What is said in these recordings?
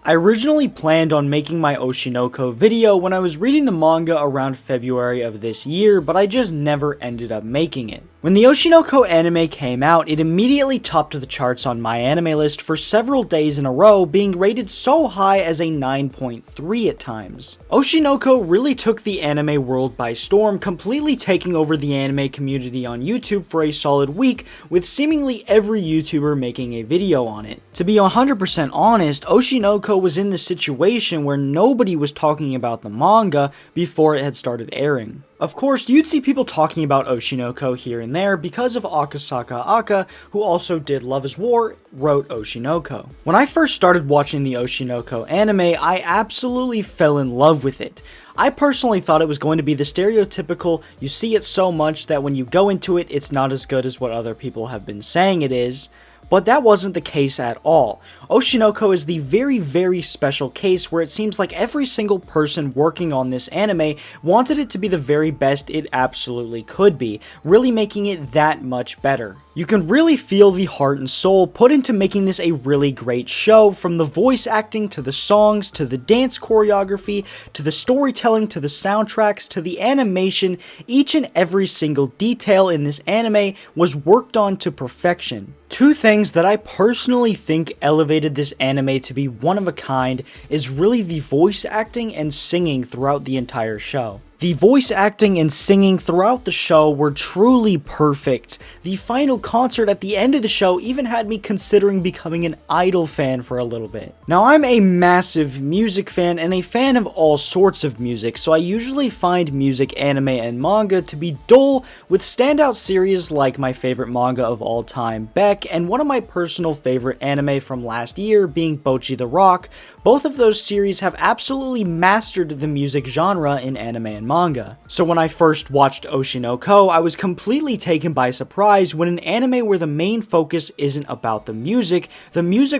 I originally planned on making my Oshinoko video when I was reading the manga around February of this year, but I just never ended up making it. When the Oshinoko anime came out, it immediately topped the charts on my anime list for several days in a row, being rated so high as a 9.3 at times. Oshinoko really took the anime world by storm, completely taking over the anime community on YouTube for a solid week, with seemingly every YouTuber making a video on it. To be 100% honest, Oshinoko was in the situation where nobody was talking about the manga before it had started airing. Of course, you'd see people talking about Oshinoko here and there because of Akasaka Aka, who also did Love is War, wrote Oshinoko. When I first started watching the Oshinoko anime, I absolutely fell in love with it. I personally thought it was going to be the stereotypical, you see it so much that when you go into it, it's not as good as what other people have been saying it is. But that wasn't the case at all. Oshinoko is the very special case where it seems like every single person working on this anime wanted it to be the very best it absolutely could be, really making it that much better. You can really feel the heart and soul put into making this a really great show, from the voice acting to the songs to the dance choreography to the storytelling to the soundtracks to the animation. Each and every single detail in this anime was worked on to perfection. Two things that I personally think elevated this anime to be one of a kind is really the voice acting and singing throughout the entire show. The voice acting and singing throughout the show were truly perfect. The final concert at the end of the show even had me considering becoming an Idol fan for a little bit. Now, I'm a massive music fan and a fan of all sorts of music, so I usually find music, anime, and manga to be dull, with standout series like my favorite manga of all time, Beck, and one of my personal favorite anime from last year being Bocchi the Rock. Both of those series have absolutely mastered the music genre in anime and manga. So when I first watched Oshinoko, I was completely taken by surprise when an anime where the main focus isn't about the music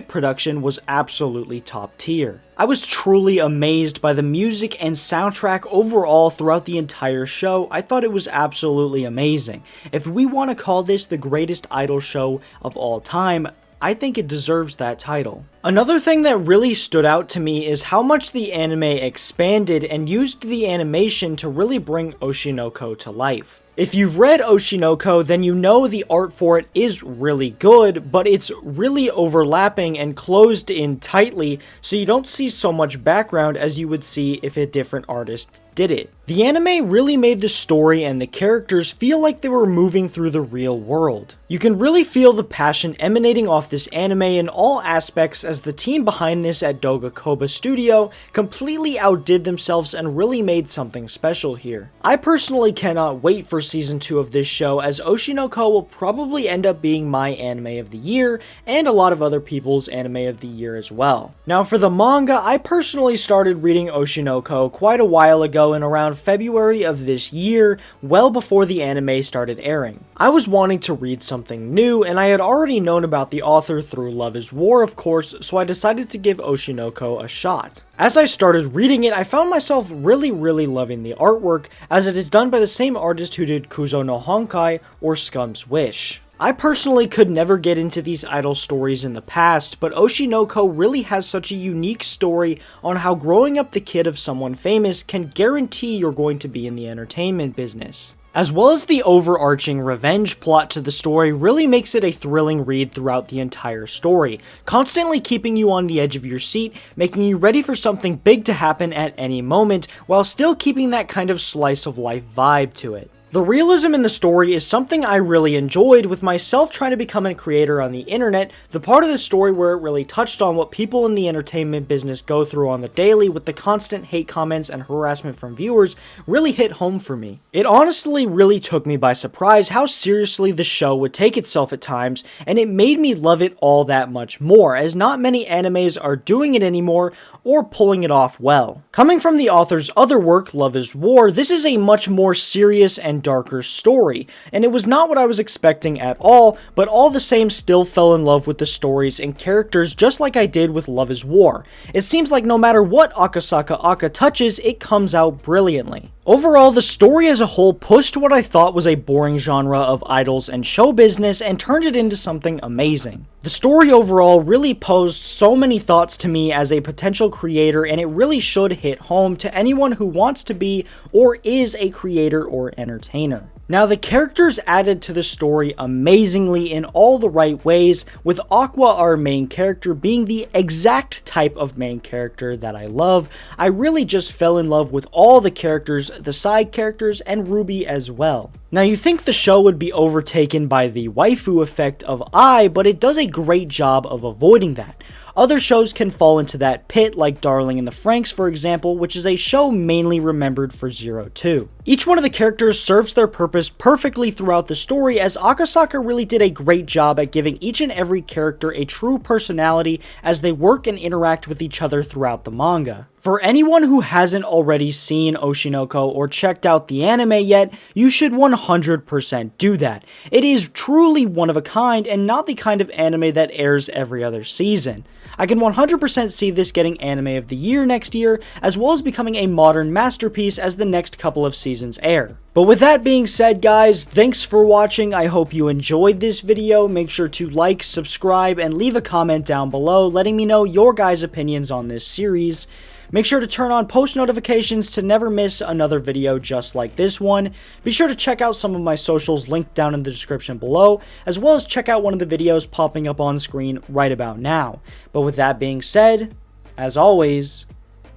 production was absolutely top tier. I was truly amazed by the music and soundtrack overall throughout the entire show. I thought it was absolutely amazing. If we want to call this the greatest idol show of all time, I think it deserves that title. Another thing that really stood out to me is how much the anime expanded and used the animation to really bring Oshinoko to life. If you've read Oshinoko, then you know the art for it is really good, but it's really overlapping and closed in tightly, so you don't see so much background as you would see if a different artist did it. The anime really made the story and the characters feel like they were moving through the real world. You can really feel the passion emanating off this anime in all aspects, as the team behind this at Doga Koba Studio completely outdid themselves and really made something special here. I personally cannot wait for season 2 of this show, as Oshinoko will probably end up being my anime of the year and a lot of other people's anime of the year as well. Now for the manga, I personally started reading Oshinoko quite a while ago in around February of this year, well before the anime started airing. I was wanting to read something new, and I had already known about the author through Love is War, of course, so I decided to give Oshinoko a shot. As I started reading it, I found myself really loving the artwork, as it is done by the same artist who did Kuzo no Honkai or Scum's Wish. I personally could never get into these idol stories in the past, but Oshinoko really has such a unique story on how growing up the kid of someone famous can guarantee you're going to be in the entertainment business. As well as the overarching revenge plot to the story really makes it a thrilling read throughout the entire story, constantly keeping you on the edge of your seat, making you ready for something big to happen at any moment, while still keeping that kind of slice of life vibe to it. The realism in the story is something I really enjoyed, with myself trying to become a creator on the internet. The part of the story where it really touched on what people in the entertainment business go through on the daily, with the constant hate comments and harassment from viewers, really hit home for me. It honestly really took me by surprise how seriously the show would take itself at times, and it made me love it all that much more, as not many animes are doing it anymore or pulling it off well. Coming from the author's other work, Love is War, this is a much more serious and darker story, and it was not what I was expecting at all, but all the same still fell in love with the stories and characters just like I did with Love is War. It seems like no matter what Akasaka Aka touches, it comes out brilliantly. Overall, the story as a whole pushed what I thought was a boring genre of idols and show business and turned it into something amazing. The story overall really posed so many thoughts to me as a potential creator, and it really should hit home to anyone who wants to be or is a creator or entertainer. Now, the characters added to the story amazingly in all the right ways, with Aqua, our main character, being the exact type of main character that I love. I really just fell in love with all the characters, the side characters, and Ruby as well. Now, you think the show would be overtaken by the waifu effect of Ai, but it does a great job of avoiding that. Other shows can fall into that pit, like Darling in the Franxx, for example, which is a show mainly remembered for 02. Each one of the characters serves their purpose perfectly throughout the story, as Akasaka really did a great job at giving each and every character a true personality as they work and interact with each other throughout the manga. For anyone who hasn't already seen Oshinoko or checked out the anime yet, you should 100% do that. It is truly one of a kind and not the kind of anime that airs every other season. I can 100% see this getting Anime of the Year next year, as well as becoming a modern masterpiece as the next couple of seasons air. But with that being said, guys, thanks for watching. I hope you enjoyed this video. Make sure to like, subscribe, and leave a comment down below letting me know your guys' opinions on this series. Make sure to turn on post notifications to never miss another video just like this one. Be sure to check out some of my socials linked down in the description below, as well as check out one of the videos popping up on screen right about now. But with that being said, as always,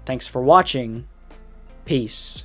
thanks for watching. Peace.